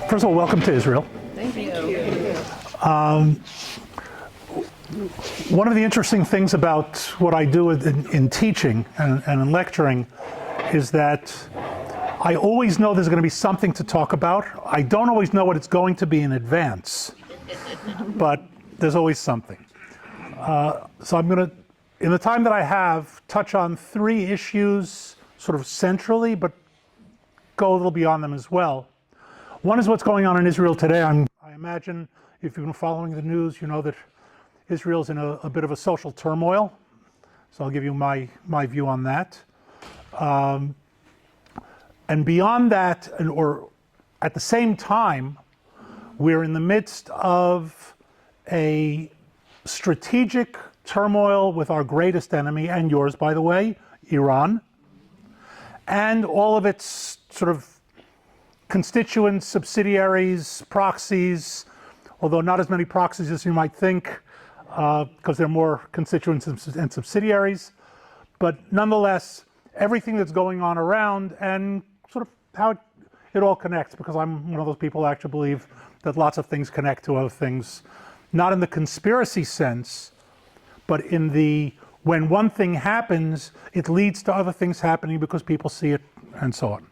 First of all, welcome to Israel. Thank you. One of the interesting things about what I do in teaching and in lecturing is that I always know there's going to be something to talk about. I don't always know what it's going to be in advance, but there's always something. So I'm going to, in the time that I have, touch on three issues sort of centrally, but go a little beyond them as well. One is what's going on in Israel today. I imagine if you've been following the news, you know that Israel's in a bit of a social turmoil. So I'll give you my view on that. And beyond that, or at the same time, we're in the midst of a strategic turmoil with our greatest enemy, and yours, by the way, Iran, and all of its sort of constituents, subsidiaries, proxies, although not as many proxies as you might think, because there are more constituents and subsidiaries, but nonetheless, everything that's going on around and sort of how it all connects, because I'm one of those people who actually believe that lots of things connect to other things, not in the conspiracy sense, but in the when one thing happens, it leads to other things happening because people see it and so on.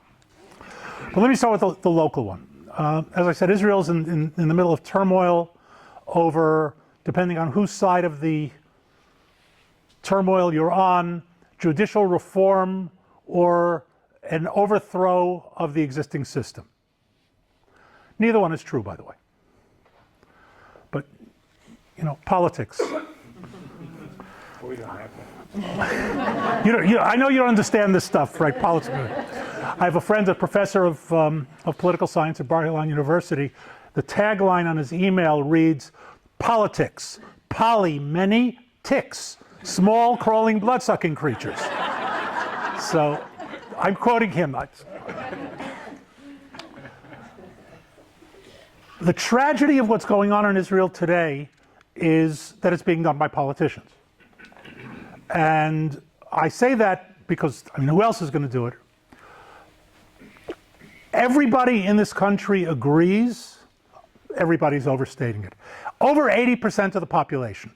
But let me start with the local one. As I said, Israel's in the middle of turmoil over, depending on whose side of the turmoil you're on, judicial reform or an overthrow of the existing system. Neither one is true, by the way. But, you know, politics. We don't have that. I know you don't understand this stuff, right? Politics. I have a friend, a professor of political science at Bar-Ilan University. The tagline on his email reads, politics, poly, many, ticks, small crawling blood-sucking creatures. So I'm quoting him. The tragedy of what's going on in Israel today is that it's being done by politicians. And I say that because, I mean, who else is going to do it? Everybody in this country agrees, everybody's overstating it. Over 80% of the population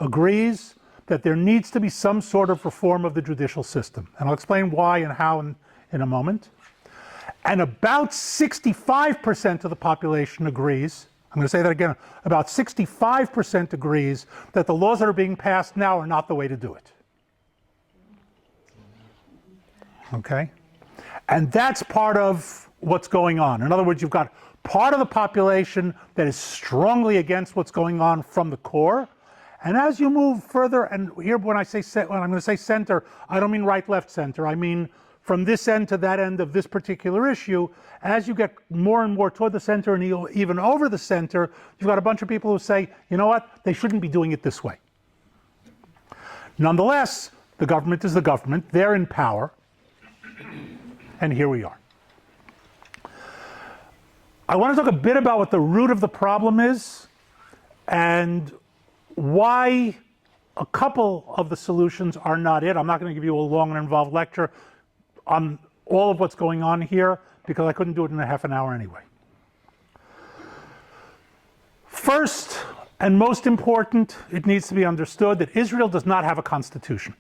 agrees that there needs to be some sort of reform of the judicial system. And I'll explain why and how in a moment. And about 65% of the population agrees, I'm going to say that again, about 65% agrees that the laws that are being passed now are not the way to do it. Okay? And that's part of what's going on. In other words, you've got part of the population that is strongly against what's going on from the core. And as you move further, and here when I'm going to say center, I don't mean right, left, center. I mean from this end to that end of this particular issue. As you get more and more toward the center and even over the center, you've got a bunch of people who say, you know what, they shouldn't be doing it this way. Nonetheless, the government is the government. They're in power. And here we are. I want to talk a bit about what the root of the problem is and why a couple of the solutions are not it. I'm not going to give you a long and involved lecture on all of what's going on here because I couldn't do it in a half an hour anyway. First and most important, it needs to be understood that Israel does not have a constitution.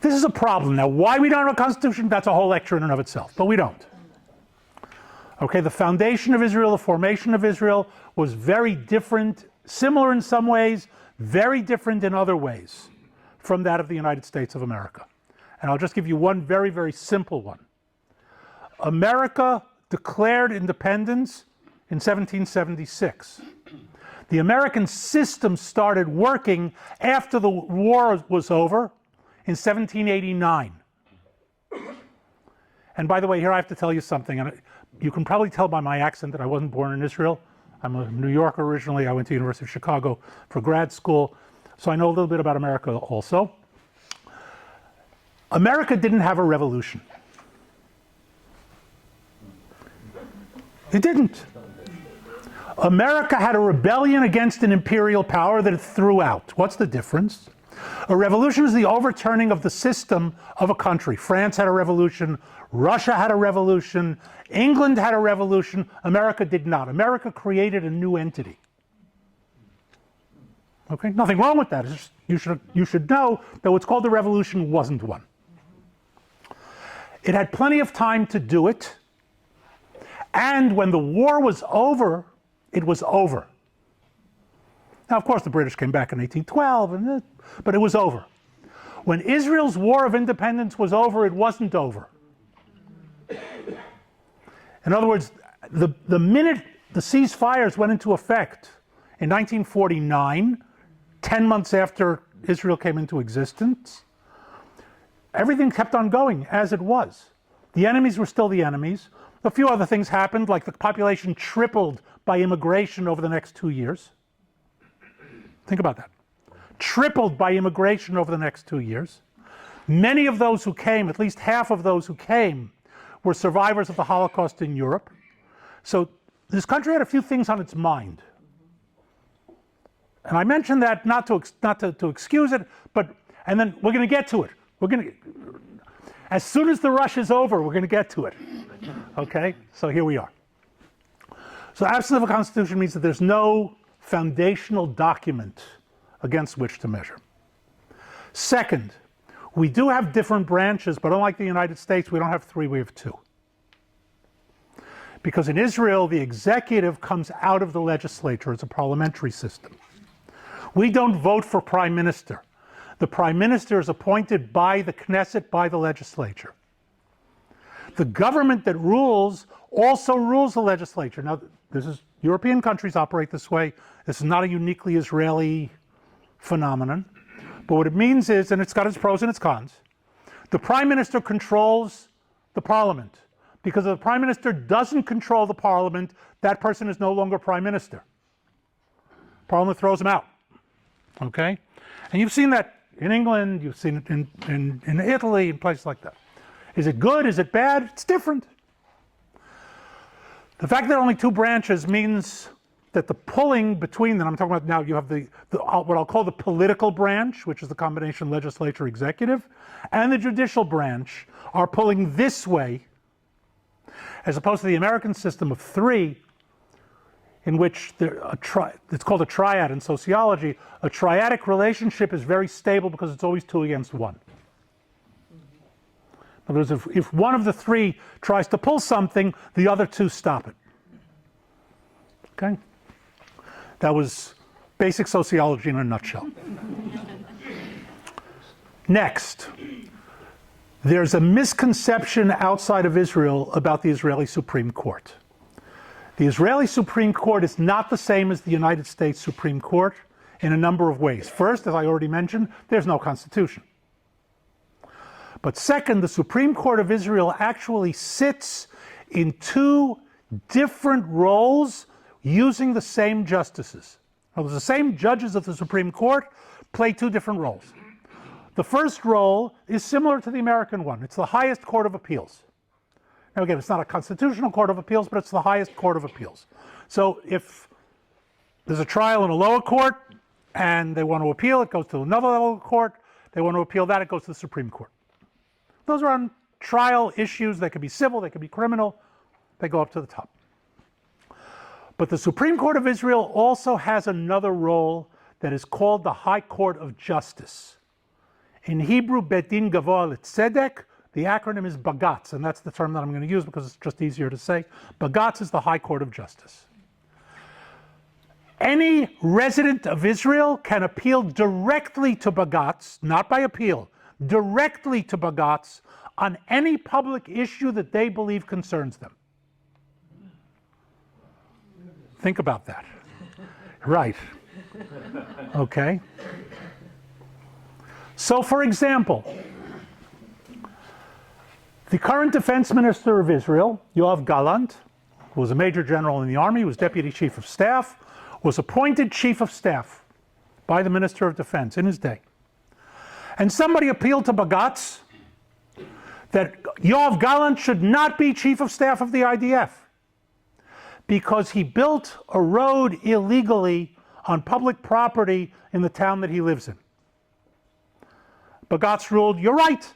This is a problem. Now, why we don't have a constitution, that's a whole lecture in and of itself, but we don't. Okay, the foundation of Israel, the formation of Israel was very different, similar in some ways, very different in other ways from that of the United States of America. And I'll just give you one very, very simple one. America declared independence in 1776. The American system started working after the war was over in 1789. And by the way, here I have to tell you something, and you can probably tell by my accent that I wasn't born in Israel. I'm a New Yorker originally. I went to the University of Chicago for grad school, so I know a little bit about America also. America didn't have a revolution. It didn't. America had a rebellion against an imperial power that it threw out. What's the difference? A revolution is the overturning of the system of a country. France had a revolution, Russia had a revolution, England had a revolution, America did not. America created a new entity. Okay, nothing wrong with that. It's just, you should know that what's called a revolution wasn't one. It had plenty of time to do it, and when the war was over, it was over. Now, of course, the British came back in 1812, but it was over. When Israel's War of Independence was over, it wasn't over. In other words, the minute the ceasefires went into effect in 1949, 10 months after Israel came into existence, everything kept on going as it was. The enemies were still the enemies. A few other things happened, like the population tripled by immigration over the next 2 years. Think about that. Tripled by immigration over the next 2 years. Many of those who came, at least half of those who came, were survivors of the Holocaust in Europe. So this country had a few things on its mind. And I mentioned that not to excuse it, and then we're going to get to it. As soon as the rush is over, we're going to get to it. Okay? So here we are. So absence of a constitution means that there's no foundational document against which to measure. Second, we do have different branches, but unlike the United States, we don't have three, we have two. Because in Israel, the executive comes out of the legislature. It's a parliamentary system. We don't vote for prime minister. The prime minister is appointed by the Knesset, by the legislature. The government that rules also rules the legislature. Now, European countries operate this way. This is not a uniquely Israeli phenomenon. But what it means is, and it's got its pros and its cons, the prime minister controls the parliament. Because if the prime minister doesn't control the parliament, that person is no longer prime minister. Parliament throws him out. Okay? And you've seen that in England, you've seen it in Italy, in places like that. Is it good? Is it bad? It's different. The fact that there are only two branches means that the pulling between them, I'm talking about now, you have what I'll call the political branch, which is the combination legislature executive, and the judicial branch are pulling this way, as opposed to the American system of three, in which it's called a triad in sociology. A triadic relationship is very stable because it's always two against one. In other words, if one of the three tries to pull something, the other two stop it. Okay? That was basic sociology in a nutshell. Next, there's a misconception outside of Israel about the Israeli Supreme Court. The Israeli Supreme Court is not the same as the United States Supreme Court in a number of ways. First, as I already mentioned, there's no constitution. But second, the Supreme Court of Israel actually sits in two different roles using the same justices. Now, the same judges of the Supreme Court play two different roles. The first role is similar to the American one. It's the highest court of appeals. Now again, it's not a constitutional court of appeals, but it's the highest court of appeals. So if there's a trial in a lower court and they want to appeal, it goes to another lower court. They want to appeal that, it goes to the Supreme Court. Those are on trial issues. They could be civil, they could be criminal. They go up to the top. But the Supreme Court of Israel also has another role that is called the High Court of Justice. In Hebrew, Bet Din Gavoa L'Tzedek, the acronym is Bagatz, and that's the term that I'm going to use because it's just easier to say. Bagatz is the High Court of Justice. Any resident of Israel can appeal directly to Bagatz, not by appeal, directly to Bagatz on any public issue that they believe concerns them. Think about that. Right. Okay. So, for example, the current defense minister of Israel, Yoav Gallant, who was a major general in the army, was deputy chief of staff, was appointed chief of staff by the minister of defense in his day. And somebody appealed to Bagatz that Yoav Gallant should not be chief of staff of the IDF because he built a road illegally on public property in the town that he lives in. Bagatz ruled, you're right.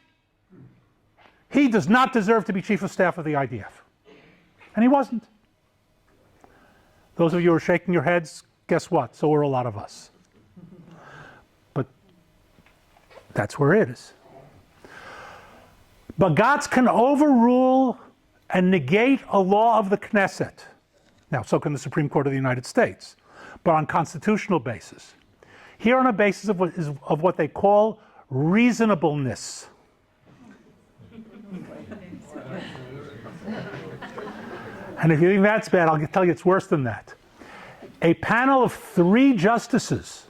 He does not deserve to be chief of staff of the IDF. And he wasn't. Those of you who are shaking your heads, guess what? So are a lot of us. But that's where it is. Bagatz can overrule and negate a law of the Knesset. Now, so can the Supreme Court of the United States, but on constitutional basis. Here on a basis of what they call reasonableness. And if you think that's bad, I'll tell you it's worse than that. A panel of 3 justices,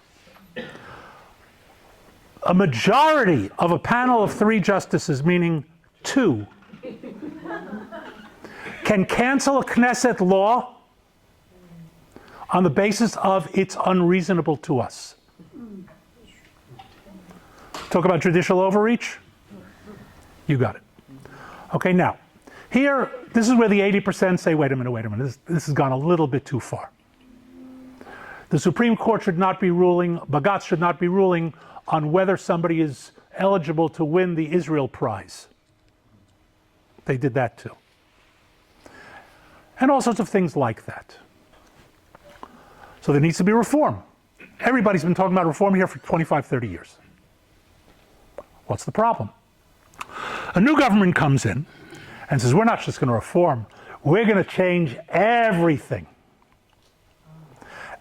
a majority of a panel of 3 justices, meaning 2, can cancel a Knesset law on the basis of it's unreasonable to us. Talk about judicial overreach? You got it. Okay, now, here, this is where the 80% say, wait a minute, this has gone a little bit too far. The Supreme Court should not be ruling, Bagatz should not be ruling on whether somebody is eligible to win the Israel Prize. They did that too. And all sorts of things like that. So there needs to be reform. Everybody's been talking about reform here for 25, 30 years. What's the problem? A new government comes in and says, we're not just going to reform, we're going to change everything.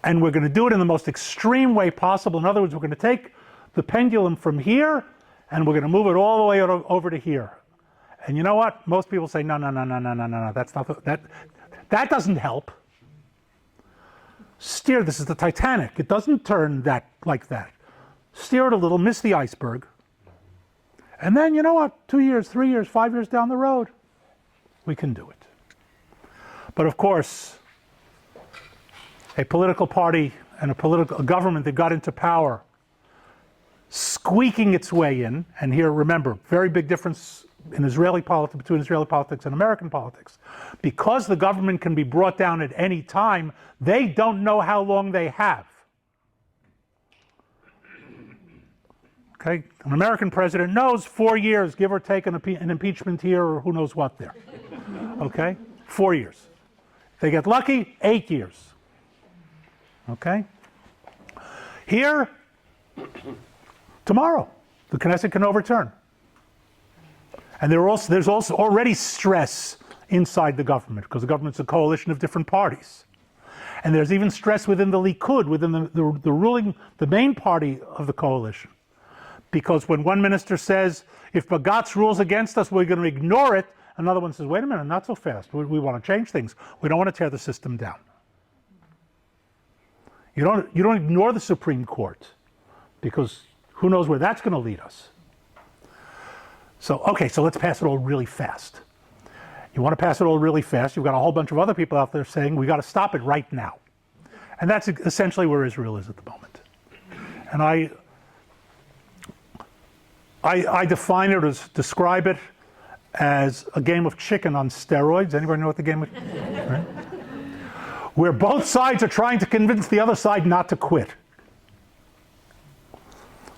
And we're going to do it in the most extreme way possible. In other words, we're going to take the pendulum from here and we're going to move it all the way over to here. And you know what? Most people say, no, that's not, that doesn't help. Steer, this is the Titanic. It doesn't turn like that. Steer it a little, miss the iceberg. And then, you know what? 2 years, 3 years, 5 years down the road, we can do it. But of course, a political party and a government that got into power, squeaking its way in, and here, remember, very big difference in Israeli politics, between Israeli politics and American politics. Because the government can be brought down at any time, they don't know how long they have. Okay, an American president knows 4 years, give or take an impeachment here or who knows what there. Okay, 4 years. They get lucky, 8 years. Okay? Here, tomorrow, the Knesset can overturn. And there's also already stress inside the government, because the government's a coalition of different parties. And there's even stress within the Likud, within the main party of the coalition. Because when one minister says, if Bagatz rules against us, we're going to ignore it, another one says, wait a minute, not so fast. We want to change things. We don't want to tear the system down. You don't ignore the Supreme Court, because who knows where that's going to lead us. So, okay, so let's pass it all really fast. You want to pass it all really fast, you've got a whole bunch of other people out there saying, we got to stop it right now. And that's essentially where Israel is at the moment. And I define it describe it as a game of chicken on steroids. Anybody know what the game of, right? Where both sides are trying to convince the other side not to quit.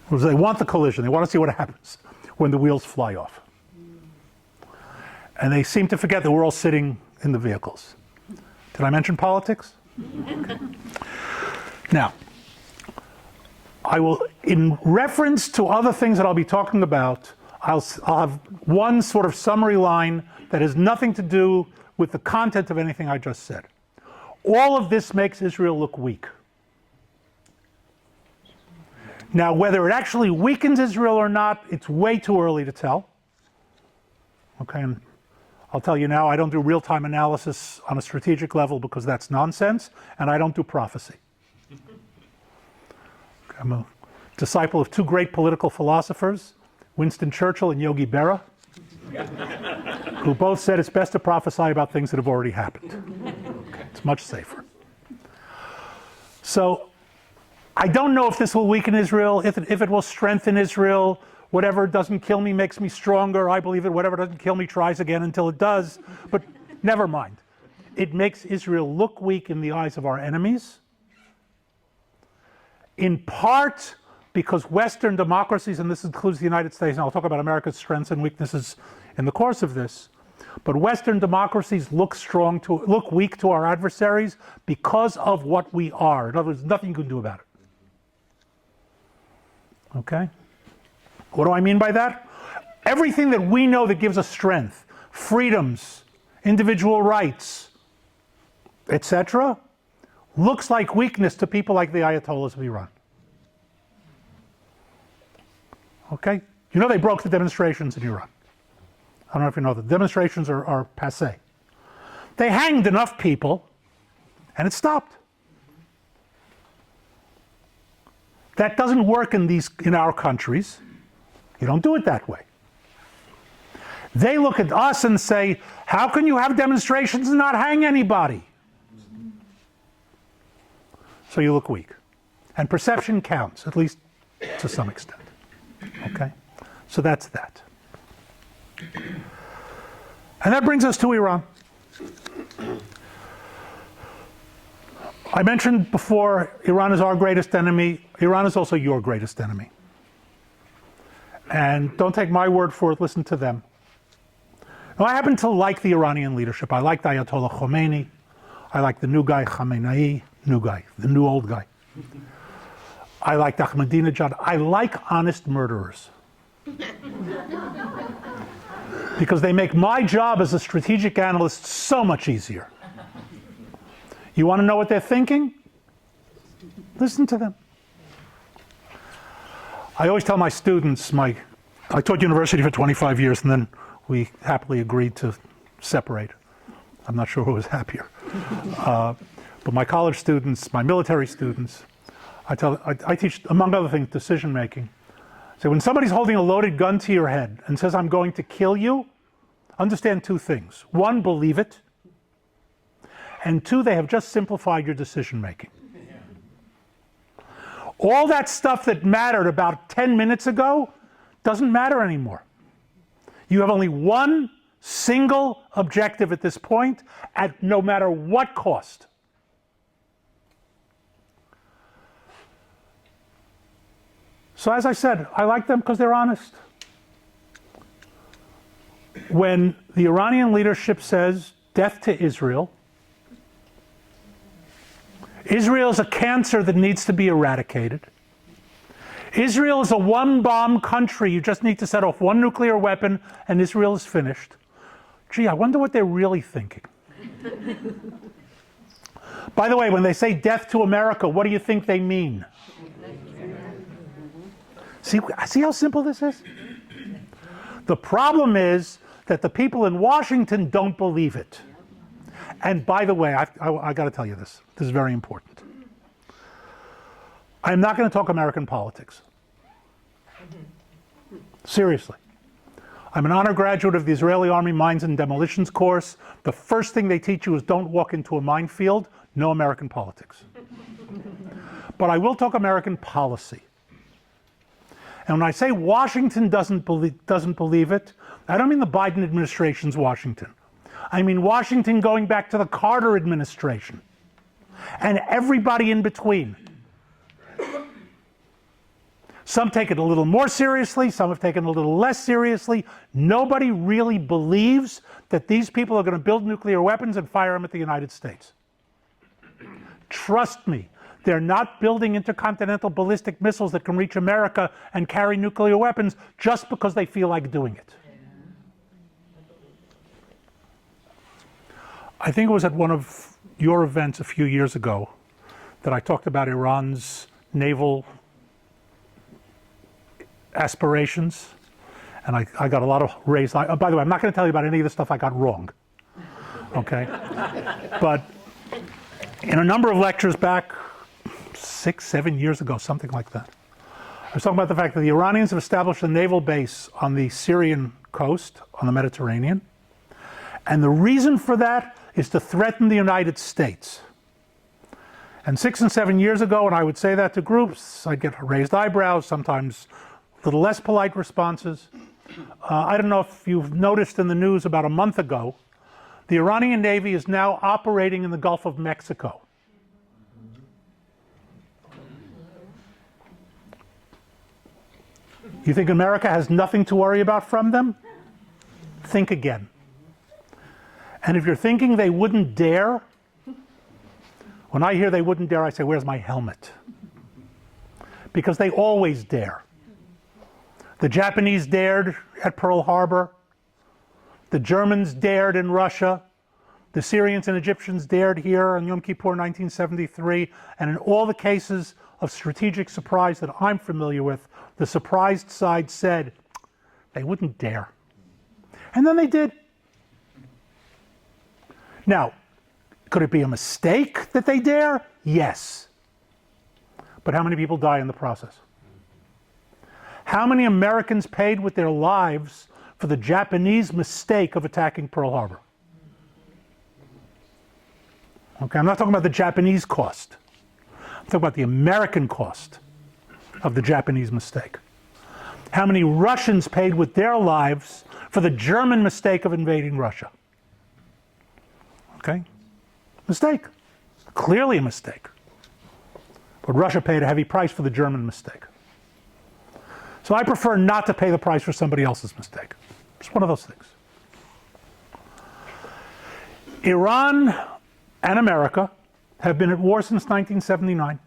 Because they want the collision, they want to see what happens when the wheels fly off. And they seem to forget that we're all sitting in the vehicles. Did I mention politics? Okay. Now, I will, in reference to other things that I'll be talking about, I'll have one sort of summary line that has nothing to do with the content of anything I just said. All of this makes Israel look weak. Now, whether it actually weakens Israel or not, it's way too early to tell. Okay, and I'll tell you now, I don't do real-time analysis on a strategic level because that's nonsense, and I don't do prophecy. Okay, I'm a disciple of two great political philosophers, Winston Churchill and Yogi Berra, who both said it's best to prophesy about things that have already happened. Okay, it's much safer. So, I don't know if this will weaken Israel, if it will strengthen Israel. Whatever doesn't kill me makes me stronger. I believe it. Whatever doesn't kill me tries again until it does. But never mind. it makes Israel look weak in the eyes of our enemies, in part because Western democracies, and this includes the United States, and I'll talk about America's strengths and weaknesses in the course of this, but Western democracies look weak to our adversaries because of what we are. In other words, nothing you can do about it. Okay? What do I mean by that? Everything that we know that gives us strength, freedoms, individual rights, etc., looks like weakness to people like the Ayatollahs of Iran. Okay? You know they broke the demonstrations in Iran. I don't know if you know, the demonstrations are passé. They hanged enough people, and it stopped. That doesn't work in our countries. You don't do it that way. They look at us and say, how can you have demonstrations and not hang anybody? So you look weak. And perception counts, at least to some extent. Okay? So that's that. And that brings us to Iran. I mentioned before, Iran is our greatest enemy. Iran is also your greatest enemy. And don't take my word for it, listen to them. Now, I happen to like the Iranian leadership. I like the Ayatollah Khomeini. I like the new guy, Khamenei, the new old guy. I like Ahmadinejad. I like honest murderers. Because they make my job as a strategic analyst so much easier. You want to know what they're thinking? Listen to them. I always tell my students, I taught university for 25 years and then we happily agreed to separate. I'm not sure who was happier. But my college students, my military students, I teach, among other things, decision making. So when somebody's holding a loaded gun to your head and says, I'm going to kill you, understand two things. One, believe it. And two, they have just simplified your decision making. All that stuff that mattered about 10 minutes ago doesn't matter anymore. You have only one single objective at this point, at no matter what cost. So as I said, I like them because they're honest. When the Iranian leadership says death to Israel, Israel is a cancer that needs to be eradicated. Israel is a one-bomb country. You just need to set off one nuclear weapon and Israel is finished. Gee, I wonder what they're really thinking. By the way, when they say death to America, what do you think they mean? See how simple this is? The problem is that the people in Washington don't believe it. And by the way, I got to tell you this. This is very important. I'm not going to talk American politics. Seriously. I'm an honor graduate of the Israeli Army Mines and Demolitions course. The first thing they teach you is don't walk into a minefield. No American politics. But I will talk American policy. And when I say Washington doesn't believe it, I don't mean the Biden administration's Washington. I mean Washington going back to the Carter administration and everybody in between. Some take it a little more seriously, some have taken it a little less seriously. Nobody really believes that these people are going to build nuclear weapons and fire them at the United States. Trust me, they're not building intercontinental ballistic missiles that can reach America and carry nuclear weapons just because they feel like doing it. I think it was at one of your events a few years ago that I talked about Iran's naval aspirations, and I got a lot of raised. By the way, I'm not going to tell you about any of the stuff I got wrong, okay? But in a number of lectures back 6-7 years ago, something like that, I was talking about the fact that the Iranians have established a naval base on the Syrian coast, on the Mediterranean, and the reason for that is to threaten the United States. And 6 and 7 years ago, when I would say that to groups, I'd get raised eyebrows, sometimes a little less polite responses. I don't know if you've noticed in the news about a month ago, The Iranian Navy is now operating in the Gulf of Mexico. You think America has nothing to worry about from them? Think again. And if you're thinking they wouldn't dare, when I hear they wouldn't dare, I say, where's my helmet? Because they always dare. The Japanese dared at Pearl Harbor. The Germans dared in Russia. The Syrians and Egyptians dared here on Yom Kippur 1973. And in all the cases of strategic surprise that I'm familiar with, the surprised side said they wouldn't dare. And then they did. Now, could it be a mistake that they dare? Yes. But how many people die in the process? How many Americans paid with their lives for the Japanese mistake of attacking Pearl Harbor? Okay, I'm not talking about the Japanese cost. I'm talking about the American cost of the Japanese mistake. How many Russians paid with their lives for the German mistake of invading Russia? Okay? Mistake. Clearly a mistake. But Russia paid a heavy price for the German mistake. So I prefer not to pay the price for somebody else's mistake. It's one of those things. Iran and America have been at war since 1979.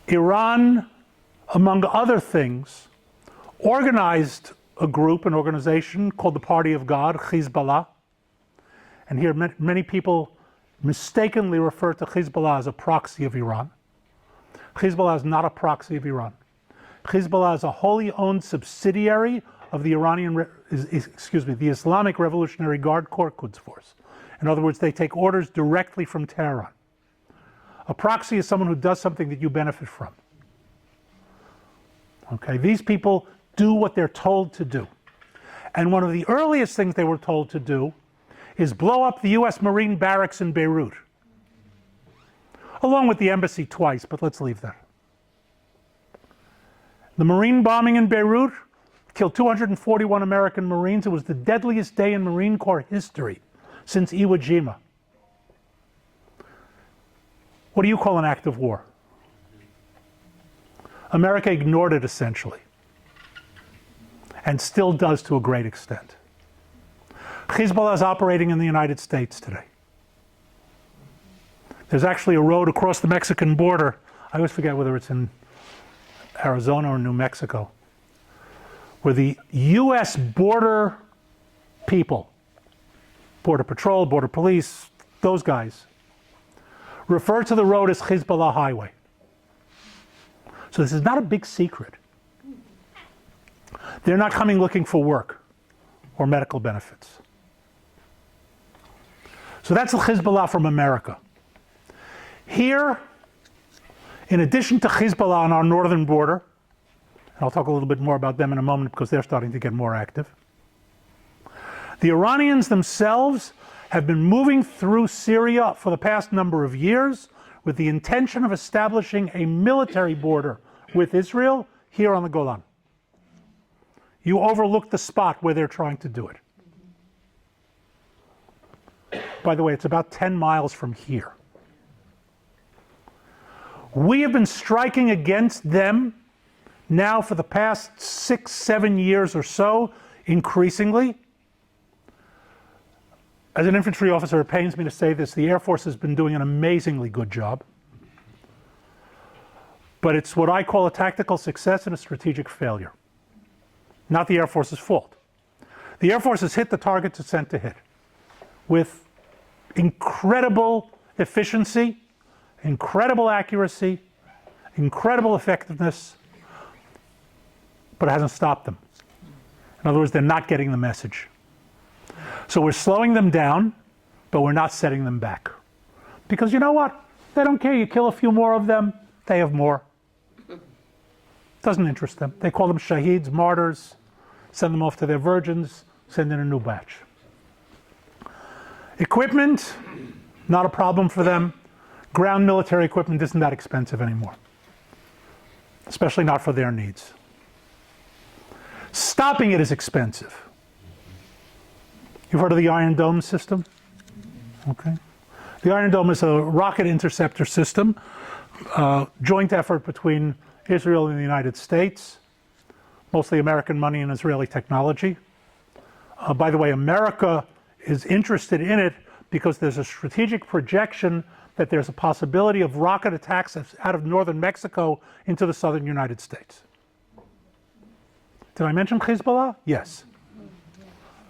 Iran, among other things, organized a group, an organization called the Party of God, Hezbollah. And here many people mistakenly refer to Hezbollah as a proxy of Iran. Hezbollah is not a proxy of Iran. Hezbollah is a wholly owned subsidiary of the the Islamic Revolutionary Guard Corps Quds Force. In other words, they take orders directly from Tehran. A proxy is someone who does something that you benefit from. Okay, these people do what they're told to do. And one of the earliest things they were told to do is blow up the US Marine barracks in Beirut. Along with the embassy twice, but let's leave that. The Marine bombing in Beirut killed 241 American Marines. It was the deadliest day in Marine Corps history since Iwo Jima. What do you call an act of war? America ignored it essentially, and still does to a great extent. Hezbollah is operating in the United States today. There's actually a road across the Mexican border. I always forget whether it's in Arizona or New Mexico, where the US border people, Border Patrol, Border Police, those guys, refer to the road as Hezbollah Highway. So this is not a big secret. They're not coming looking for work or medical benefits. So that's the Hezbollah from America. Here, in addition to Hezbollah on our northern border, and I'll talk a little bit more about them in a moment because they're starting to get more active, the Iranians themselves have been moving through Syria for the past number of years with the intention of establishing a military border with Israel here on the Golan. You overlook the spot where they're trying to do it. By the way, it's about 10 miles from here. We have been striking against them now for the past 6, 7 years or so, increasingly. As an infantry officer, it pains me to say this, the Air Force has been doing an amazingly good job. But it's what I call a tactical success and a strategic failure. Not the Air Force's fault. The Air Force has hit the targets it's sent to hit with incredible efficiency, incredible accuracy, incredible effectiveness, but it hasn't stopped them. In other words, they're not getting the message. So we're slowing them down, but we're not setting them back. Because you know what? They don't care. You kill a few more of them, they have more. Doesn't interest them. They call them shaheeds, martyrs, send them off to their virgins, send in a new batch. Equipment, not a problem for them. Ground military equipment isn't that expensive anymore, especially not for their needs. Stopping it is expensive. You've heard of the Iron Dome system? Okay. The Iron Dome is a rocket interceptor system, joint effort between Israel and the United States, mostly American money and Israeli technology. By the way, America is interested in it because there's a strategic projection that there's a possibility of rocket attacks out of northern Mexico into the southern United States. Did I mention Hezbollah? Yes.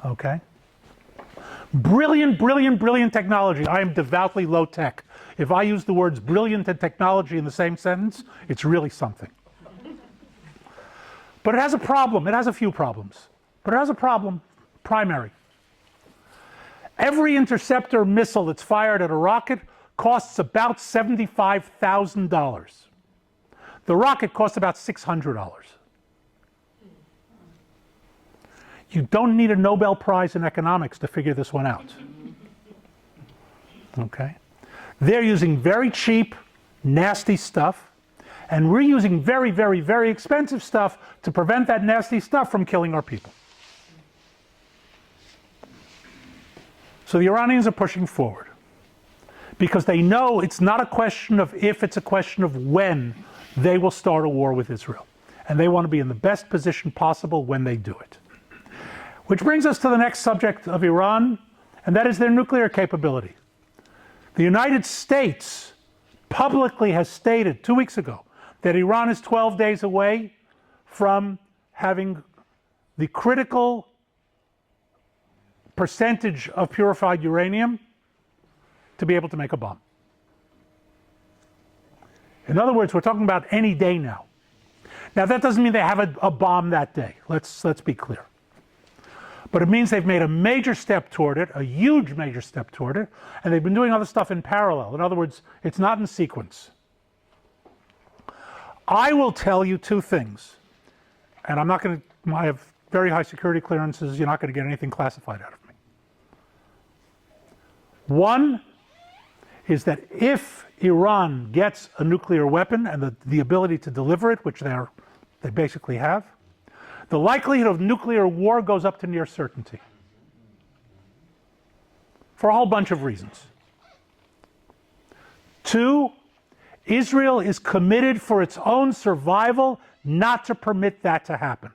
Okay. Brilliant, brilliant, brilliant technology. I am devoutly low tech. If I use the words brilliant and technology in the same sentence, it's really something. But it has a problem. It has a few problems. But it has a problem, primary. Every interceptor missile that's fired at a rocket costs about $75,000. The rocket costs about $600. You don't need a Nobel Prize in economics to figure this one out. Okay? They're using very cheap, nasty stuff, and we're using very, very, very expensive stuff to prevent that nasty stuff from killing our people. So the Iranians are pushing forward because they know it's not a question of if, it's a question of when they will start a war with Israel. And they want to be in the best position possible when they do it. Which brings us to the next subject of Iran, and that is their nuclear capability. The United States publicly has stated 2 weeks ago that Iran is 12 days away from having the critical percentage of purified uranium to be able to make a bomb. In other words, we're talking about any day now. Now, that doesn't mean they have a bomb that day. Let's be clear. But it means they've made a major step toward it, a huge major step toward it, and they've been doing other stuff in parallel. In other words, it's not in sequence. I will tell you two things, and I'm not going to, I have very high security clearances, you're not going to get anything classified out of me. One is that if Iran gets a nuclear weapon and the ability to deliver it, which they basically have, the likelihood of nuclear war goes up to near certainty for a whole bunch of reasons. Two, Israel is committed for its own survival not to permit that to happen.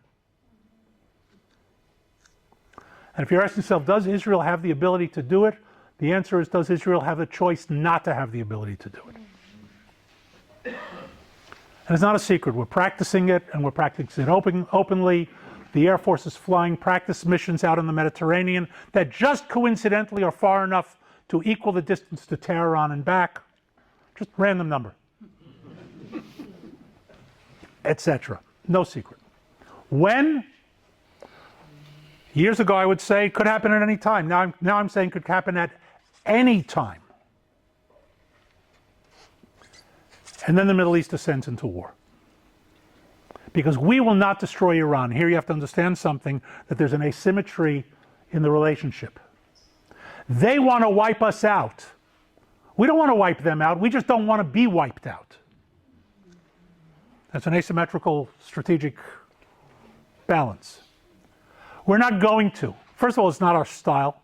And if you're asking yourself, does Israel have the ability to do it? The answer is, does Israel have the choice not to have the ability to do it? And it's not a secret. We're practicing it, and we're practicing it openly. The Air Force is flying practice missions out in the Mediterranean that just coincidentally are far enough to equal the distance to Tehran and back. Just random number. Etc. No secret. When? Years ago I would say it could happen at any time. Now I'm saying it could happen at any time. And then the Middle East descends into war. Because we will not destroy Iran. Here you have to understand something, that there's an asymmetry in the relationship. They want to wipe us out. We don't want to wipe them out. We just don't want to be wiped out. That's an asymmetrical strategic balance. We're not going to. First of all, it's not our style.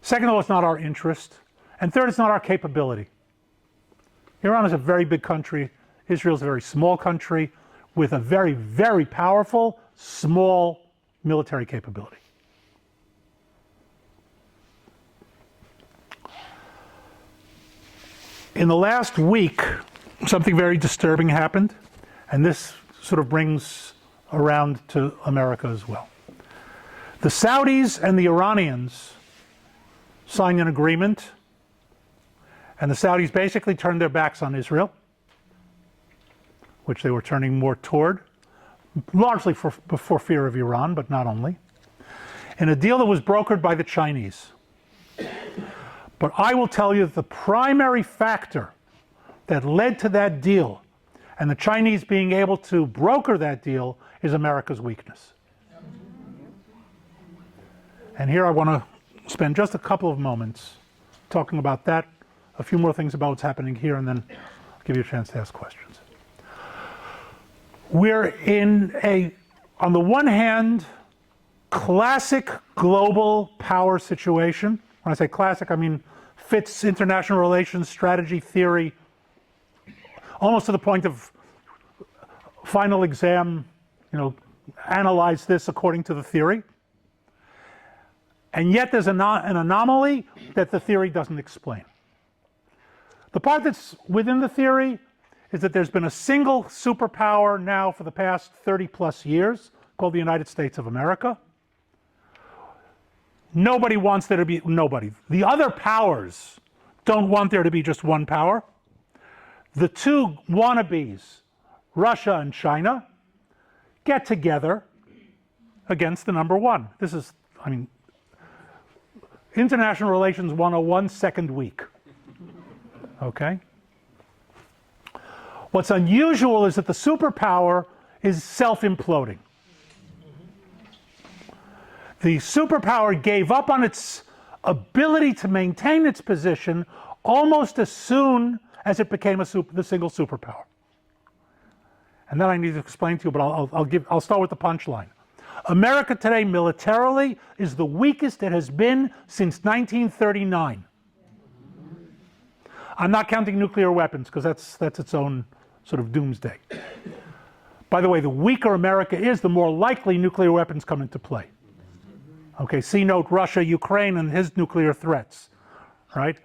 Second of all, it's not our interest. And third, it's not our capability. Iran is a very big country. Israel is a very small country with a very, very powerful, small military capability. In the last week, something very disturbing happened, and this sort of brings around to America as well. The Saudis and the Iranians signed an agreement, and the Saudis basically turned their backs on Israel, which they were turning more toward, largely for fear of Iran, but not only, in a deal that was brokered by the Chinese. But I will tell you that the primary factor that led to that deal and the Chinese being able to broker that deal is America's weakness. And here I want to spend just a couple of moments talking about that, a few more things about what's happening here, and then I'll give you a chance to ask questions. We're in on the one hand, classic global power situation. When I say classic, I mean fits international relations strategy theory almost to the point of final exam, analyze this according to the theory. And yet there's an anomaly that the theory doesn't explain. The part that's within the theory is that there's been a single superpower now for the past 30 plus years called the United States of America. Nobody wants there to be, nobody. The other powers don't want there to be just one power. The two wannabes, Russia and China, get together against the number one. This is, International Relations 101, second week. Okay? What's unusual is that the superpower is self-imploding. The superpower gave up on its ability to maintain its position almost as soon as it became the single superpower. And then I need to explain to you, but I'll start with the punchline. America today militarily is the weakest it has been since 1939. I'm not counting nuclear weapons because that's its own sort of doomsday. By the way, the weaker America is, the more likely nuclear weapons come into play. Okay, see note Russia, Ukraine, and his nuclear threats, right?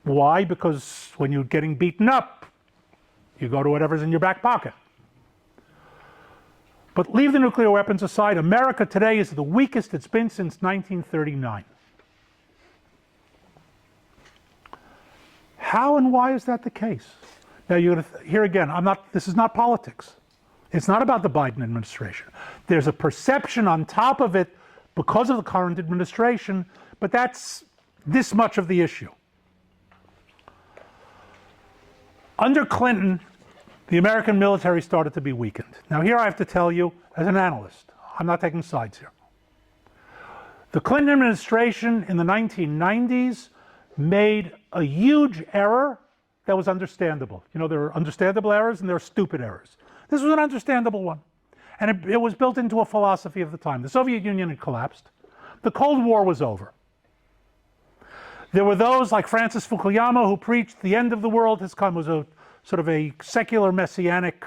Why? Because when you're getting beaten up, you go to whatever's in your back pocket. But leave the nuclear weapons aside, America today is the weakest it's been since 1939. How and why is that the case? Now you're going to here again, this is not politics. It's not about the Biden administration. There's a perception on top of it because of the current administration, but that's this much of the issue. Under Clinton, the American military started to be weakened. Now here I have to tell you, as an analyst, I'm not taking sides here. The Clinton administration in the 1990s made a huge error that was understandable. There are understandable errors and there are stupid errors. This was an understandable one. And it was built into a philosophy of the time. The Soviet Union had collapsed. The Cold War was over. There were those like Francis Fukuyama who preached the end of the world has come. It was a sort of a secular messianic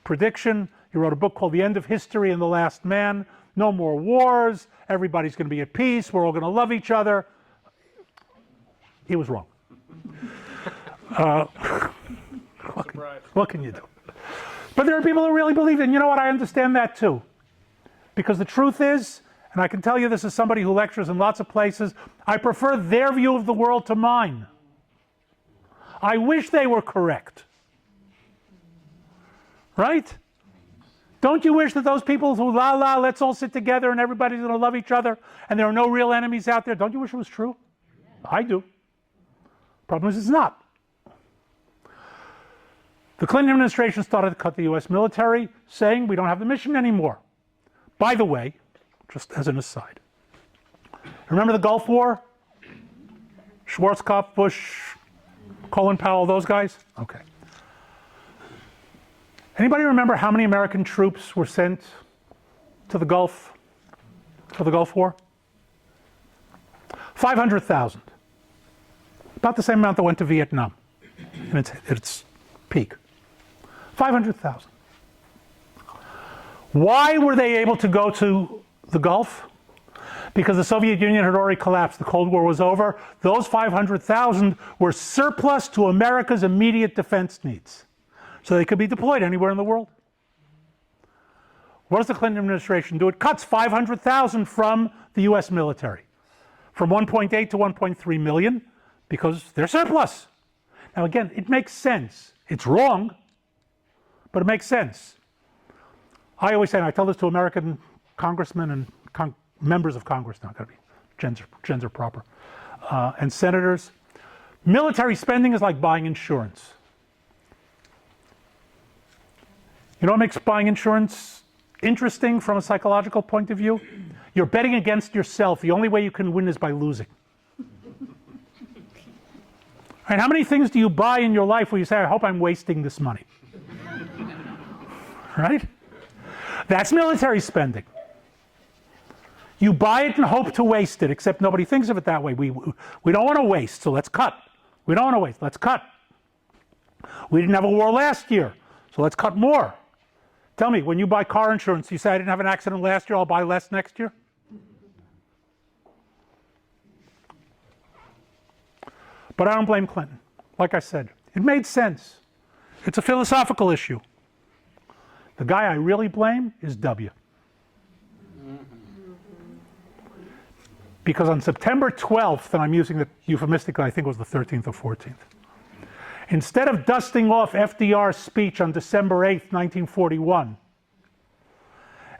prediction. He wrote a book called The End of History and the Last Man. No more wars. Everybody's going to be at peace. We're all going to love each other. He was wrong. What can you do? But there are people who really believe it. And you know what? I understand that too. Because the truth is, and I can tell you this as somebody who lectures in lots of places, I prefer their view of the world to mine. I wish they were correct. Right? Don't you wish that those people who let's all sit together and everybody's going to love each other and there are no real enemies out there? Don't you wish it was true? I do. Problem is it's not. The Clinton administration started to cut the US military, saying we don't have the mission anymore. By the way, just as an aside, remember the Gulf War? Schwarzkopf, Bush, Colin Powell, those guys? Okay. Anybody remember how many American troops were sent to the Gulf for the Gulf War? 500,000. About the same amount that went to Vietnam in its peak. 500,000. Why were they able to go to the Gulf? Because the Soviet Union had already collapsed. The Cold War was over. Those 500,000 were surplus to America's immediate defense needs. So they could be deployed anywhere in the world. What does the Clinton administration do? It cuts 500,000 from the US military, from 1.8 to 1.3 million, because they're surplus. Now again, it makes sense. It's wrong, but it makes sense. I always say, and I tell this to American congressmen and members of Congress now, got to be gender proper, and senators, military spending is like buying insurance. You know what makes buying insurance interesting from a psychological point of view? You're betting against yourself. The only way you can win is by losing. Right, how many things do you buy in your life where you say, I hope I'm wasting this money? Right? That's military spending. You buy it and hope to waste it, except nobody thinks of it that way. We don't want to waste, so let's cut. We don't want to waste, let's cut. We didn't have a war last year, so let's cut more. Tell me, when you buy car insurance, you say, I didn't have an accident last year, I'll buy less next year? But I don't blame Clinton. Like I said, it made sense. It's a philosophical issue. The guy I really blame is W. Because on September 12th, and I'm using it euphemistically, I think it was the 13th or 14th, instead of dusting off FDR's speech on December 8th, 1941,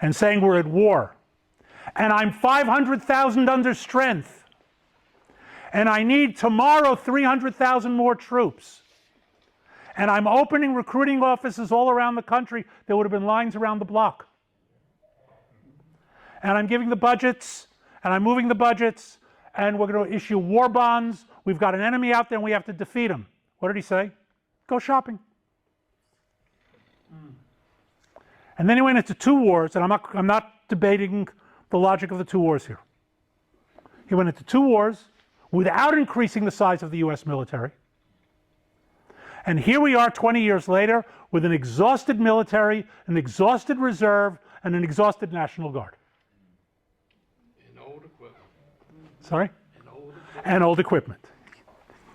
and saying we're at war, and I'm 500,000 under strength, and I need tomorrow 300,000 more troops, and I'm opening recruiting offices all around the country, there would have been lines around the block. And I'm giving the budgets, and I'm moving the budgets, and we're going to issue war bonds. We've got an enemy out there, and we have to defeat him. What did he say? Go shopping. And then he went into two wars, and I'm not debating the logic of the two wars here. He went into two wars without increasing the size of the US military. And here we are 20 years later with an exhausted military, an exhausted reserve, and an exhausted National Guard. Sorry? And old equipment.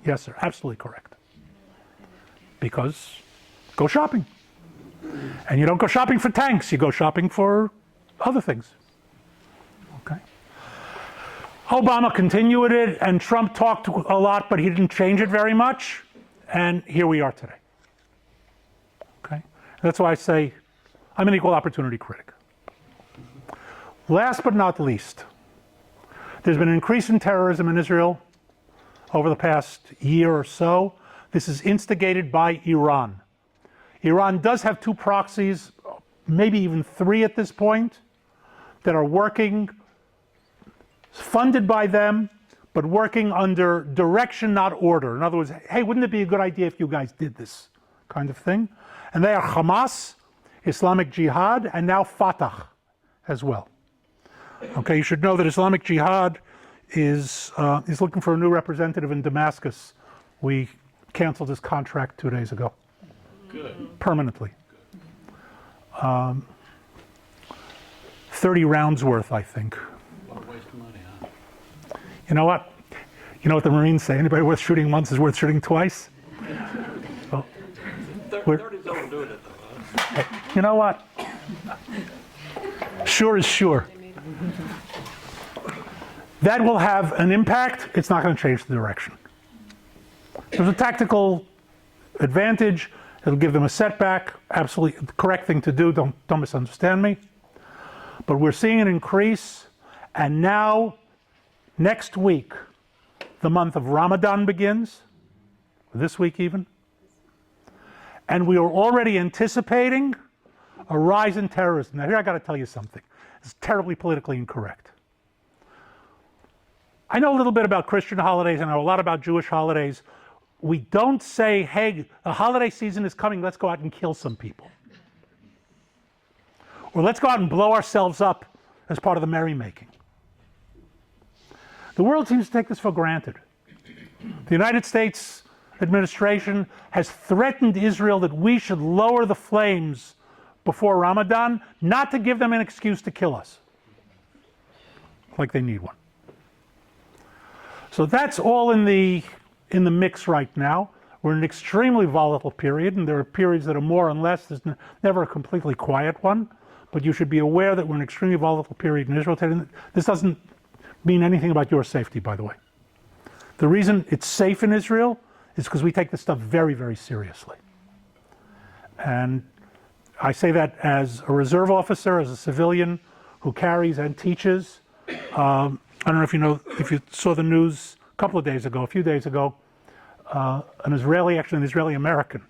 Yes, sir. Absolutely correct. Because go shopping. And you don't go shopping for tanks. You go shopping for other things. Okay? Obama continued it, and Trump talked a lot, but he didn't change it very much. And here we are today. Okay? That's why I say I'm an equal opportunity critic. Last but not least, there's been an increase in terrorism in Israel over the past year or so. This is instigated by Iran. Iran does have two proxies, maybe even three at this point, that are working, funded by them, but working under direction, not order. In other words, hey, wouldn't it be a good idea if you guys did this kind of thing? And they are Hamas, Islamic Jihad, and now Fatah as well. Okay, you should know that Islamic Jihad is looking for a new representative in Damascus. We canceled his contract 2 days ago. Good. Permanently. 30 rounds worth, I think. What a waste of money, huh? You know what? You know what the Marines say? Anybody worth shooting once is worth shooting twice. Well, 30's overdoing it, though, huh? hey, you know what? Sure is sure. That will have an impact. It's not going to change the direction. There's a tactical advantage. It'll give them a setback. Absolutely the correct thing to do. Don't misunderstand me. But we're seeing an increase. And now, next week, the month of Ramadan begins. This week even. And we are already anticipating a rise in terrorism. Now here I got to tell you something. It's terribly politically incorrect. I know a little bit about Christian holidays, and I know a lot about Jewish holidays. We don't say, hey, the holiday season is coming, let's go out and kill some people. Or let's go out and blow ourselves up as part of the merrymaking. The world seems to take this for granted. The United States administration has threatened Israel that we should lower the flames before Ramadan, not to give them an excuse to kill us. Like they need one. So that's all in the mix right now. We're in an extremely volatile period, and there are periods that are more and less. There's never a completely quiet one, but you should be aware that we're in an extremely volatile period in Israel today. This doesn't mean anything about your safety, by the way. The reason it's safe in Israel is because we take this stuff very, very seriously. And I say that as a reserve officer, as a civilian who carries and teaches. I don't know if you saw the news a few days ago, an Israeli American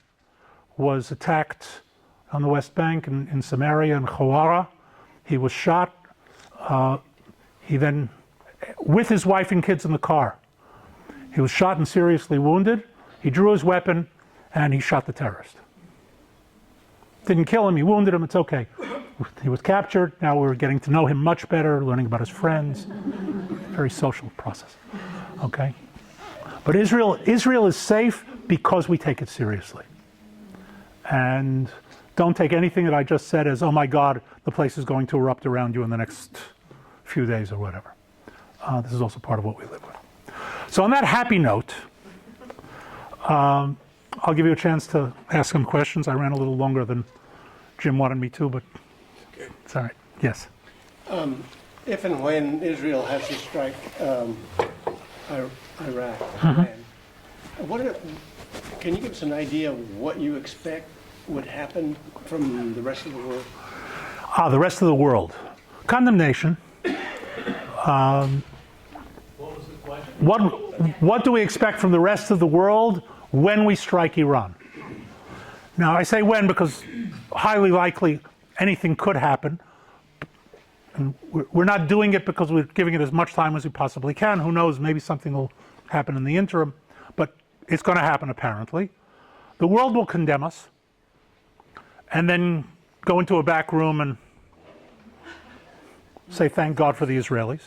was attacked on the West Bank in Samaria and Hawara. He was shot. He then, with his wife and kids in the car, he was shot and seriously wounded. He drew his weapon and he shot the terrorist. Didn't kill him, he wounded him, it's okay. he was captured. Now we're getting to know him much better, learning about his friends. Very social process. Okay? But Israel is safe because we take it seriously. And don't take anything that I just said as, oh my God, the place is going to erupt around you in the next few days or whatever. This is also part of what we live with. So on that happy note, I'll give you a chance to ask some questions. I ran a little longer than Jim wanted me to, but it's all right. Yes. If and when Israel has to strike Iraq, can you give us an idea of what you expect would happen from the rest of the world? The rest of the world. Condemnation. What was the question? What do we expect from the rest of the world when we strike Iran? Now, I say when because highly likely anything could happen. And we're not doing it because we're giving it as much time as we possibly can. Who knows, maybe something will happen in the interim. But it's going to happen, apparently. The world will condemn us and then go into a back room and say thank God for the Israelis.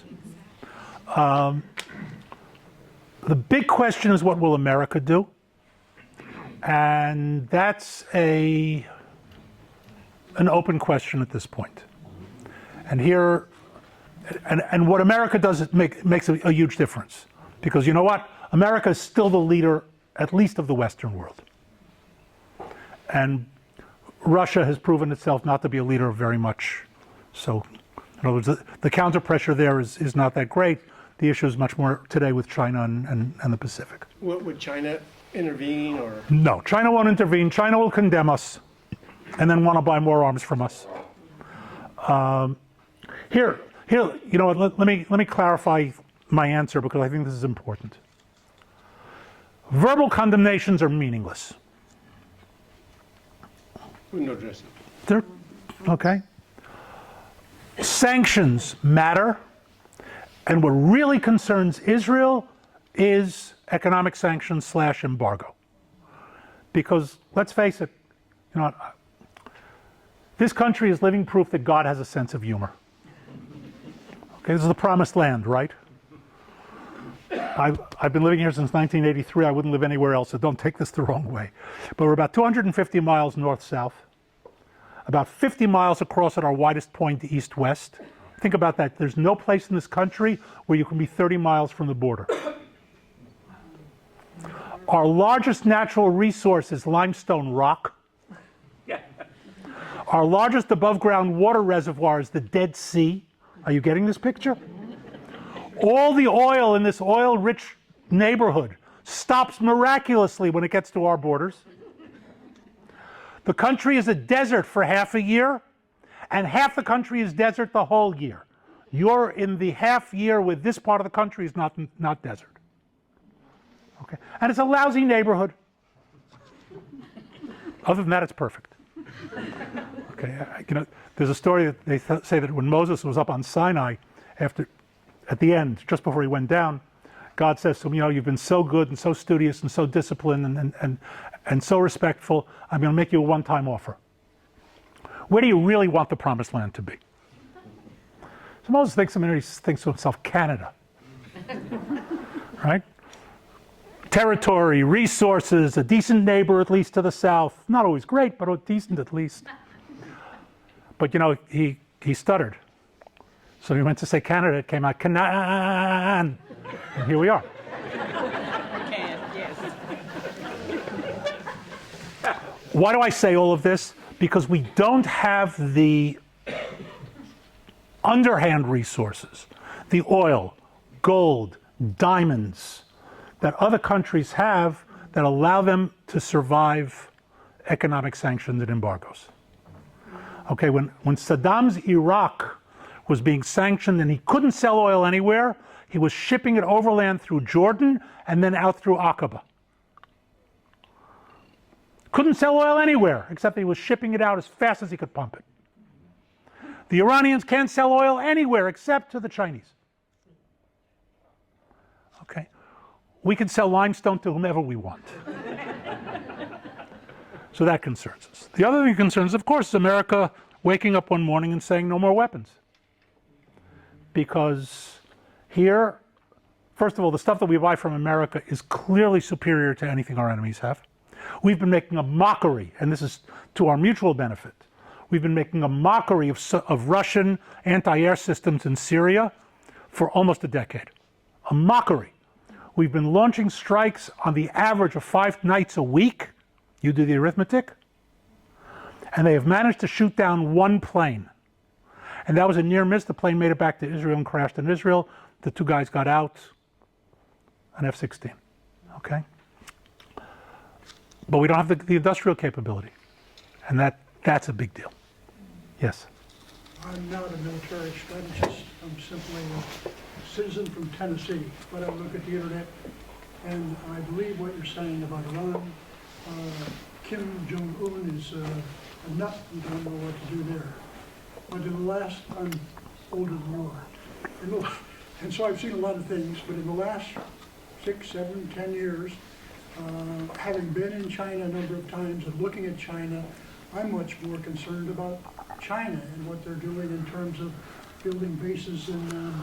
The big question is, what will America do? And that's an open question at this point. And here, and what America does, it makes a huge difference. Because you know what? America is still the leader, at least of the Western world. And Russia has proven itself not to be a leader of very much. So, in other words, the counter pressure there is not that great. The issue is much more today with China and the Pacific. Would China intervene or? No, China won't intervene. China will condemn us and then want to buy more arms from us. Here, you know what, let me clarify my answer because I think this is important. Verbal condemnations are meaningless. No address. They're, okay. Sanctions matter, and what really concerns Israel is economic sanctions / embargo. Because let's face it, you know, this country is living proof that God has a sense of humor. Okay, this is the promised land, right? I've been living here since 1983. I wouldn't live anywhere else, so don't take this the wrong way. But we're about 250 miles north-south, about 50 miles across at our widest point east-west. Think about that. There's no place in this country where you can be 30 miles from the border. Our largest natural resource is limestone rock. Our largest above-ground water reservoir is the Dead Sea. Are you getting this picture? All the oil in this oil-rich neighborhood stops miraculously when it gets to our borders. The country is a desert for half a year, and half the country is desert the whole year. You're in the half year with this part of the country is not desert. Okay, and it's a lousy neighborhood. Other than that, it's perfect. Okay, you know, there's a story that they say that when Moses was up on Sinai, at the end, just before he went down, God says to him, you know, you've been so good and so studious and so disciplined and so respectful, I'm going to make you a one-time offer. Where do you really want the promised land to be? So Moses thinks to himself, Canada. Right? Territory, resources, a decent neighbor at least to the south. Not always great, but decent at least. But you know, he stuttered. So he went to say Canada, it came out Canaan. And here we are. Why do I say all of this? Because we don't have the underhand resources, the oil, gold, diamonds, that other countries have that allow them to survive economic sanctions and embargoes. Okay, when Saddam's Iraq was being sanctioned and he couldn't sell oil anywhere, he was shipping it overland through Jordan and then out through Aqaba. Couldn't sell oil anywhere, except he was shipping it out as fast as he could pump it. The Iranians can't sell oil anywhere except to the Chinese. Okay, we can sell limestone to whomever we want. So that concerns us. The other thing that concerns, of course, is America waking up one morning and saying no more weapons. Because here, first of all, the stuff that we buy from America is clearly superior to anything our enemies have. We've been making a mockery, and this is to our mutual benefit. We've been making a mockery of Russian anti-air systems in Syria for almost a decade. A mockery. We've been launching strikes on the average of 5 nights a week. You do the arithmetic. And they have managed to shoot down 1 plane. And that was a near miss. The plane made it back to Israel and crashed in Israel. The 2 guys got out, an F-16, okay? But we don't have the industrial capability. And that's a big deal. Yes? I'm not a military strategist. I'm simply a citizen from Tennessee. But I look at the internet, and I believe what you're saying about Iran. Kim Jong-un is a nut. You don't know what to do there. But in the last, I'm older than you are. And so I've seen a lot of things, but in the last 6, 7, 10 years, having been in China a number of times and looking at China, I'm much more concerned about China and what they're doing in terms of building bases in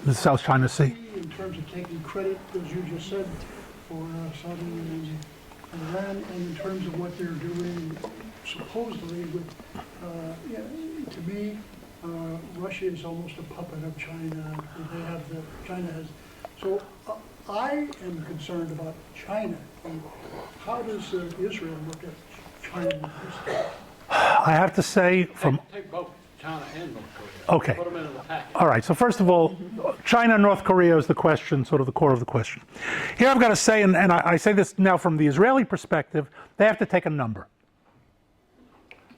The South China Sea. in terms of taking credit, as you just said, for Saudi and Iran, and in terms of what they're doing supposedly with, to me, Russia is almost a puppet of China. They have China has, so I am concerned about China. And how does Israel look at China? I have to say from... Take both China and North Korea. Okay. Put them in the package. All right, so first of all, China and North Korea is the question, sort of the core of the question. Here I've got to say, and I say this now from the Israeli perspective, they have to take a number.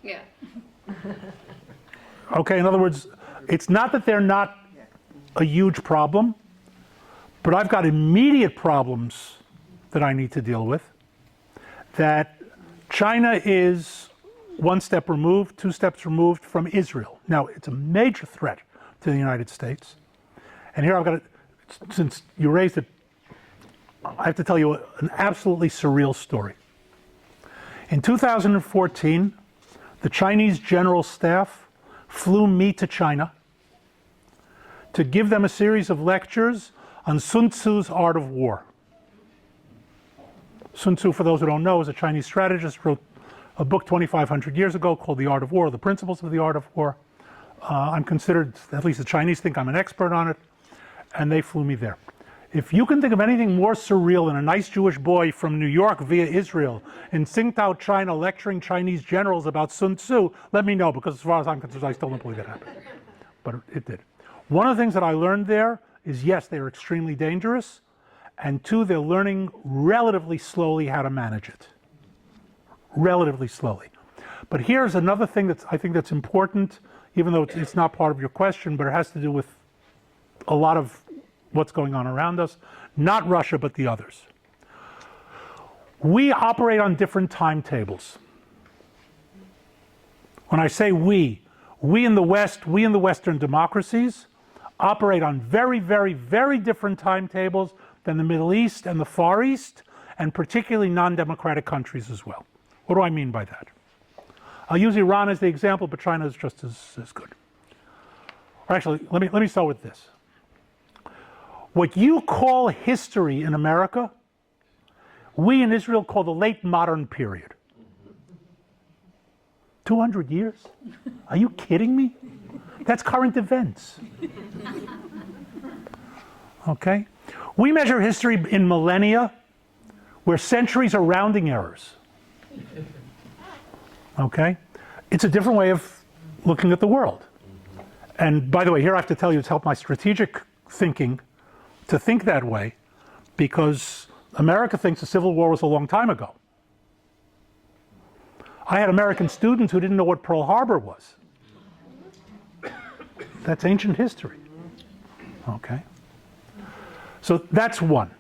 Yeah. Okay, in other words, it's not that they're not a huge problem, but I've got immediate problems that I need to deal with. That China is 1 step removed, 2 steps removed from Israel. Now, it's a major threat to the United States. And here I've got to, since you raised it, I have to tell you an absolutely surreal story. In 2014, the Chinese General Staff flew me to China to give them a series of lectures on Sun Tzu's Art of War. Sun Tzu, for those who don't know, is a Chinese strategist, wrote a book 2,500 years ago called The Art of War, The Principles of the Art of War. I'm considered, at least the Chinese think I'm an expert on it, and they flew me there. If you can think of anything more surreal than a nice Jewish boy from New York via Israel in Tsingtao, China, lecturing Chinese generals about Sun Tzu, let me know, because as far as I'm concerned, I still don't believe it happened. But it did. One of the things that I learned there is, yes, they are extremely dangerous, and 2, they're learning relatively slowly how to manage it. Relatively slowly. But here's another thing that I think that's important, even though it's not part of your question, but it has to do with a lot of what's going on around us. Not Russia, but the others. We operate on different timetables. When I say we in the West, we in the Western democracies operate on very, very, very different timetables than the Middle East and the Far East, and particularly non-democratic countries as well. What do I mean by that? I'll use Iran as the example, but China is just as good. Or actually, let me start with this. What you call history in America, we in Israel call the late modern period. 200 years? Are you kidding me? That's current events. Okay? We measure history in millennia, where centuries are rounding errors. Okay? It's a different way of looking at the world. And by the way, here I have to tell you, it's helped my strategic thinking to think that way, because America thinks the Civil War was a long time ago. I had American students who didn't know what Pearl Harbor was. That's ancient history. Okay? So that's one,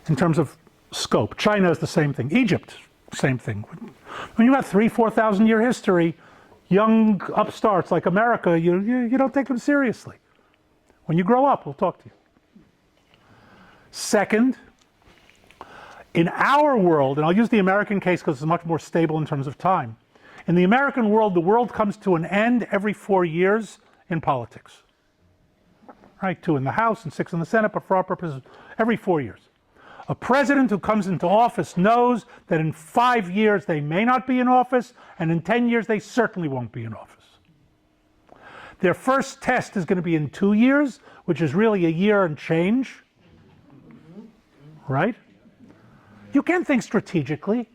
in terms of scope. China is the same thing. Egypt, same thing. When you have 4,000 year history, young upstarts like America, you don't take them seriously. When you grow up, we'll talk to you. Second, in our world, and I'll use the American case because it's much more stable in terms of time. In the American world, the world comes to an end every 4 years in politics. Right, 2 in the House and 6 in the Senate, but for our purposes, every 4 years. A president who comes into office knows that in 5 years they may not be in office, and in 10 years they certainly won't be in office. Their first test is going to be in 2 years, which is really a year and change. Right? You can't think strategically.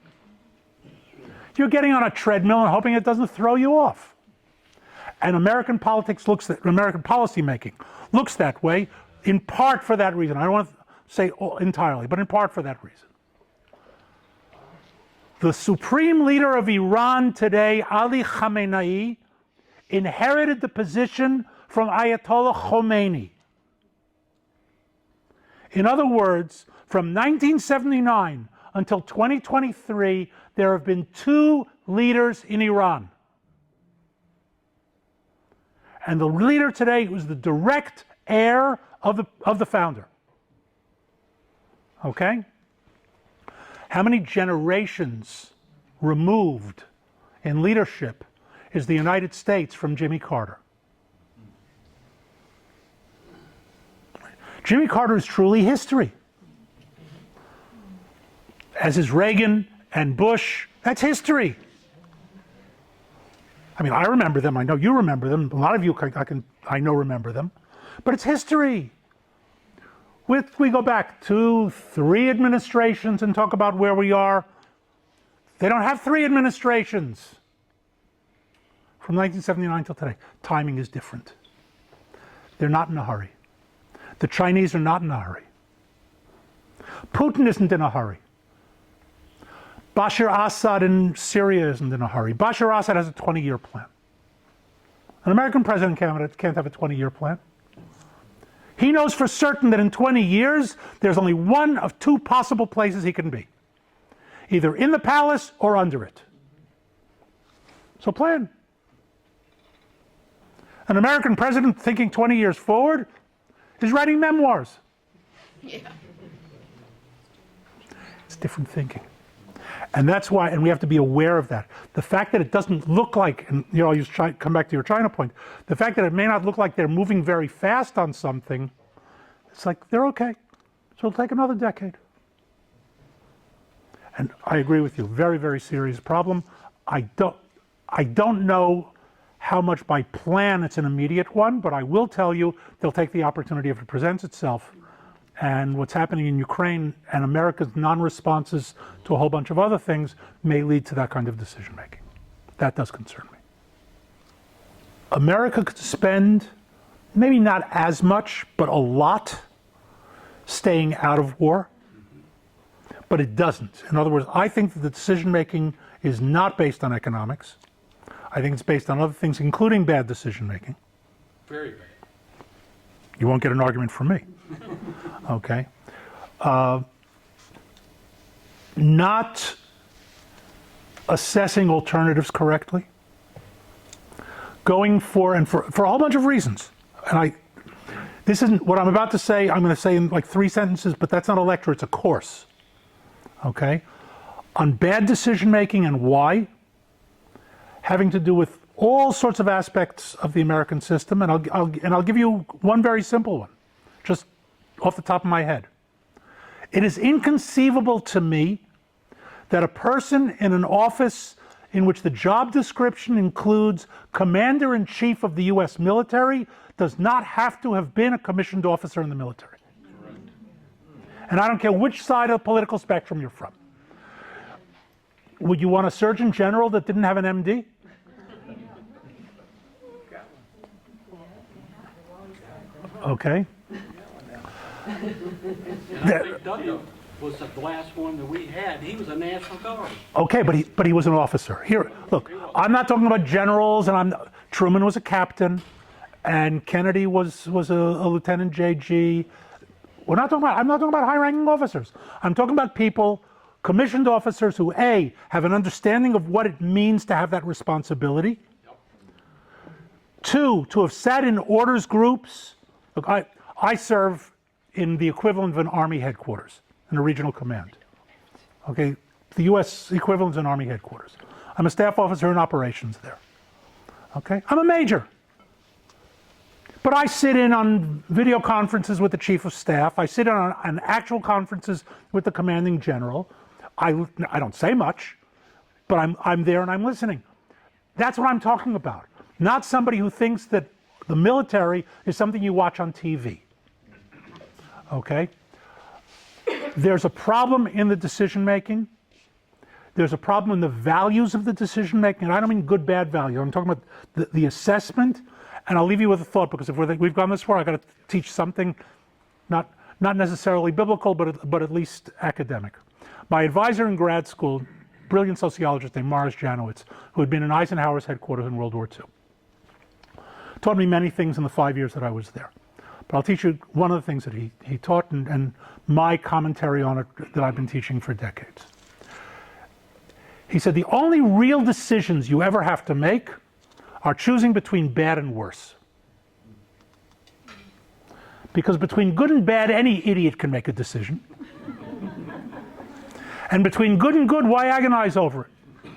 You're getting on a treadmill and hoping it doesn't throw you off. And American politics American policymaking looks that way, in part for that reason. I don't want to say entirely, but in part for that reason. The supreme leader of Iran today, Ali Khamenei, inherited the position from Ayatollah Khomeini. In other words, from 1979 until 2023, there have been 2 leaders in Iran. And the leader today was the direct heir of the founder. Okay? How many generations removed in leadership is the United States from Jimmy Carter? Jimmy Carter is truly history. As is Reagan and Bush. That's history. I mean, I remember them. I know you remember them. A lot of you I know remember them. But it's history. We go back 2, 3 administrations and talk about where we are. They don't have 3 administrations. From 1979 till today. Timing is different. They're not in a hurry. The Chinese are not in a hurry. Putin isn't in a hurry. Bashar Assad in Syria isn't in a hurry. Bashar Assad has a 20-year plan. An American president can't have a 20-year plan. He knows for certain that in 20 years, there's only one of 2 possible places he can be. Either in the palace or under it. So plan. An American president thinking 20 years forward is writing memoirs. Yeah. It's different thinking. And that's why, and we have to be aware of that. The fact that it doesn't look like, and I'll come back to your China point, the fact that it may not look like they're moving very fast on something, it's like, they're okay. So it'll take another decade. And I agree with you, very, very serious problem. I don't know how much by plan it's an immediate one, but I will tell you they'll take the opportunity if it presents itself. And what's happening in Ukraine and America's non-responses to a whole bunch of other things may lead to that kind of decision-making. That does concern me. America could spend, maybe not as much, but a lot, staying out of war. But it doesn't. In other words, I think that the decision-making is not based on economics. I think it's based on other things, including bad decision-making. Very bad. You won't get an argument from me. Okay. Not assessing alternatives correctly. Going for a whole bunch of reasons. And this isn't what I'm about to say, I'm going to say in like 3 sentences, but that's not a lecture, it's a course. Okay? On bad decision making and why, having to do with all sorts of aspects of the American system, and I'll give you one very simple one, just off the top of my head. It is inconceivable to me that a person in an office in which the job description includes Commander-in-Chief of the U.S. military does not have to have been a commissioned officer in the military. Correct. And I don't care which side of the political spectrum you're from. Would you want a Surgeon General that didn't have an MD? Okay. And I think Doug was the last one that we had. He was a National Guard. Okay, but he was an officer. Here, look, I'm not talking about generals, and Truman was a captain, and Kennedy was a Lieutenant JG. I'm not talking about high-ranking officers. I'm talking about people, commissioned officers who A, have an understanding of what it means to have that responsibility. Yep. 2, to have sat in orders groups. Look, I serve in the equivalent of an Army headquarters, in a regional command. Okay, the U.S. equivalent is an Army headquarters. I'm a staff officer in operations there. Okay? I'm a major. But I sit in on video conferences with the chief of staff. I sit in on actual conferences with the commanding general. I don't say much, but I'm there and I'm listening. That's what I'm talking about. Not somebody who thinks that the military is something you watch on TV. Okay? There's a problem in the decision making. There's a problem in the values of the decision making. And I don't mean good, bad value. I'm talking about the assessment. And I'll leave you with a thought, because if we've gone this far, I've got to teach something not necessarily biblical, but at least academic. My advisor in grad school, brilliant sociologist named Morris Janowitz, who had been in Eisenhower's headquarters in World War II, taught me many things in the 5 years that I was there. But I'll teach you one of the things that he taught, and my commentary on it that I've been teaching for decades. He said, the only real decisions you ever have to make are choosing between bad and worse. Because between good and bad, any idiot can make a decision. And between good and good, why agonize over it?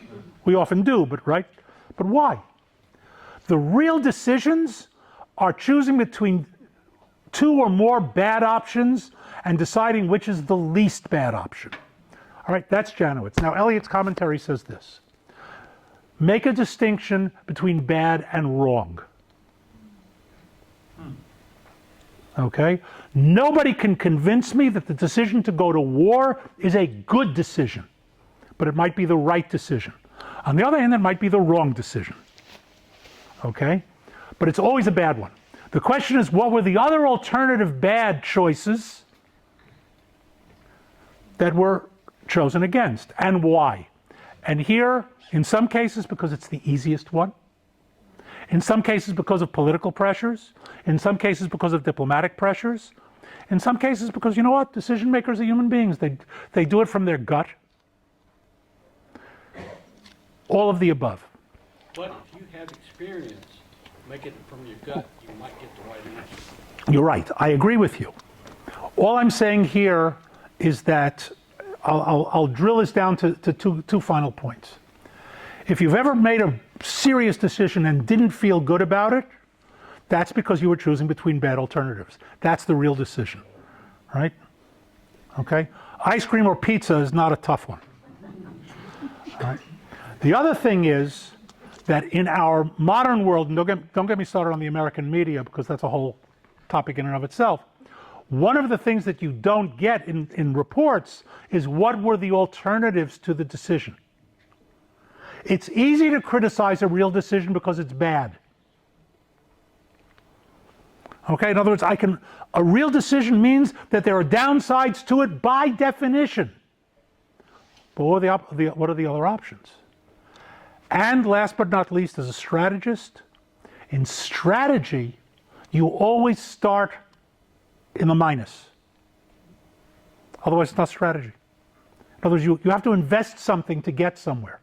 We often do, but right? But why? The real decisions are choosing between two or more bad options and deciding which is the least bad option. All right, that's Janowitz. Now, Elliot's commentary says this. Make a distinction between bad and wrong. Okay? Nobody can convince me that the decision to go to war is a good decision, but it might be the right decision. On the other hand, it might be the wrong decision. Okay? But it's always a bad one. The question is, what were the other alternative bad choices that were chosen against, and why? And here, in some cases, because it's the easiest one. In some cases, because of political pressures. In some cases, because of diplomatic pressures. In some cases, because, you know what? Decision makers are human beings. They do it from their gut. All of the above. But if you have experience, make it from your gut, you might get the right answer. You're right. I agree with you. All I'm saying here is that I'll drill this down to two final points. If you've ever made a serious decision and didn't feel good about it, that's because you were choosing between bad alternatives. That's the real decision, right? Okay? Ice cream or pizza is not a tough one. All right? The other thing is that in our modern world, and don't get me started on the American media, because that's a whole topic in and of itself. One of the things that you don't get in reports is what were the alternatives to the decision. It's easy to criticize a real decision because it's bad. Okay, in other words, a real decision means that there are downsides to it by definition. But what are the other options? And last but not least, as a strategist, in strategy, you always start in the minus. Otherwise, it's not strategy. In other words, you have to invest something to get somewhere.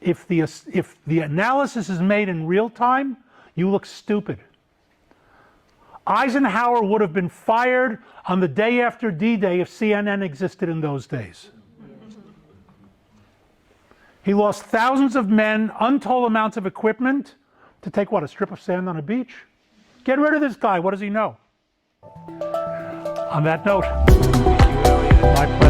If the analysis is made in real time, you look stupid. Eisenhower would have been fired on the day after D-Day if CNN existed in those days. He lost thousands of men, untold amounts of equipment, to take what, a strip of sand on a beach? Get rid of this guy, what does he know? On that note, my pleasure.